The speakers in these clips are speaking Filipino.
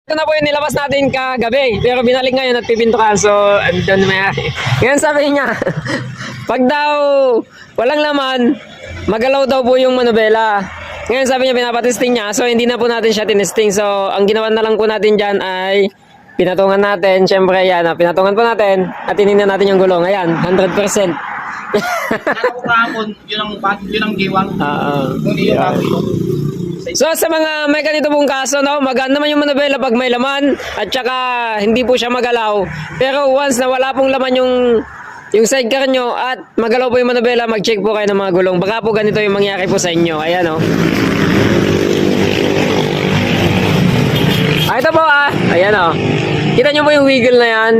Ito na po yung nilabas natin kagabi. Pero binalik ngayon at pipintukan. So, andun may-ari. Ngayon sabi niya, pag daw walang laman, magalaw daw po yung manubela. Ngayon sabi niya, pinapatesting niya. So, hindi na po natin siya tinesting. So, ang ginawa na lang po natin dyan ay pinatungan natin. Siyempre, yan. Pinatungan po natin. At tinignan natin yung gulong. Ayan, 100%. Ano ko kahapon, yun ang giwang. Hindi yung kahapon. So sa mga may ganito pong kaso, no, magaan naman yung manubela pag may laman at saka hindi po siya magalaw. Pero once na wala pong laman yung sidecar nyo at magalaw po yung manubela, mag-check po kayo ng mga gulong. Baka po ganito yung mangyari po sa inyo. Ayan, oh. Ito po, ayan, oh. Kita nyo po yung wiggle na yan.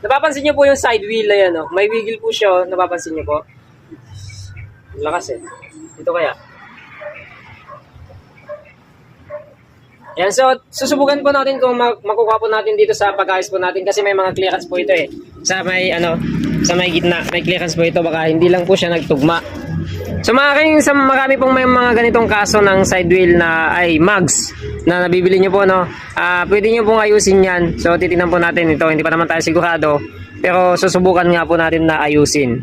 Napapansin nyo po yung side wheel na yan, oh. May wiggle po siya, napapansin nyo po. Lakas eh. Ito kaya. Yan, so susubukan po natin kung makukuha po natin dito sa pag-ayos po natin kasi may mga clearance po ito eh. Sa may gitna, may clearance po ito, baka hindi lang po siya nagtugma. So sa marami pong may mga ganitong kaso ng side wheel na ay mags na nabibili nyo po, no. Pwede nyo pong ayusin yan. So titingnan po natin ito, hindi pa naman tayo sigurado. Pero susubukan nga po natin na ayusin.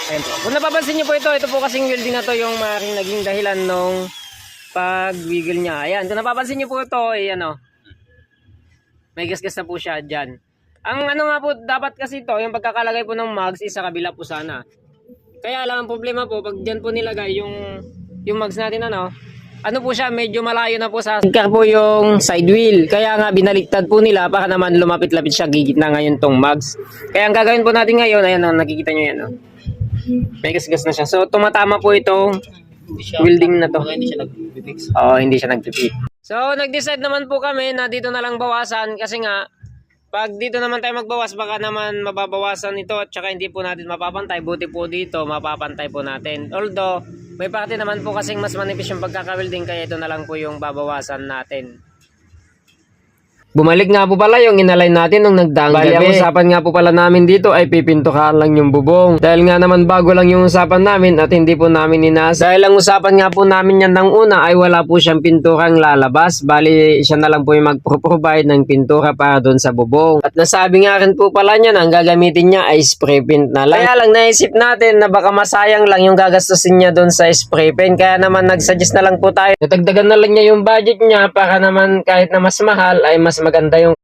Ayan po. Kung napapansin nyo po ito po kasing welding na to yung maaaring naging dahilan nung pag-wiggle niya. Ayan, kung napapansin nyo po ito, may gasgas na po siya dyan. Ang ano nga po, dapat kasi ito, yung pagkakalagay po ng mags is sa kabila po sana. Kaya lang ang problema po, pag dyan po nilagay yung mags natin, ano po siya, medyo malayo na po sa sidecar po yung side wheel. Kaya nga binaliktad po nila para naman lumapit-lapit siya, gigit na ngayon tong mags. Kaya ang gagawin po natin ngayon, ayan, nakikita nyo yan, may gasgas na siya. So tumatama po itong welding na to. Hindi siya nag-fix. Oo, hindi siya nag-fix. So nag-decide naman po kami na dito na lang bawasan kasi nga pag dito naman tayo magbawas baka naman mababawasan ito at saka hindi po natin mapapantay. Buti po dito mapapantay po natin. Although may parte naman po kasing mas manipis yung pagkaka-welding kaya ito na lang po yung babawasan natin. Bumalik nga po pala yung inalign natin nung nagdaang gabi. Ang usapan nga po pala namin dito ay pipintukan lang yung bubong. Dahil nga naman bago lang yung usapan namin at hindi po namin inasa. Dahil ang usapan nga po namin yan ng una ay wala po siyang pinturang lalabas. Bali siya na lang po yung mag-provide ng pintura para doon sa bubong. At nasabi nga rin po pala niya na ang gagamitin niya ay spray paint na lang. Kaya lang naisip natin na baka masayang lang yung gagastusin niya doon sa spray paint. Kaya naman nagsuggest na lang po tayo. Natagdagan na lang niya yung budget niya para naman kahit na mas mahal ay mas maganda yung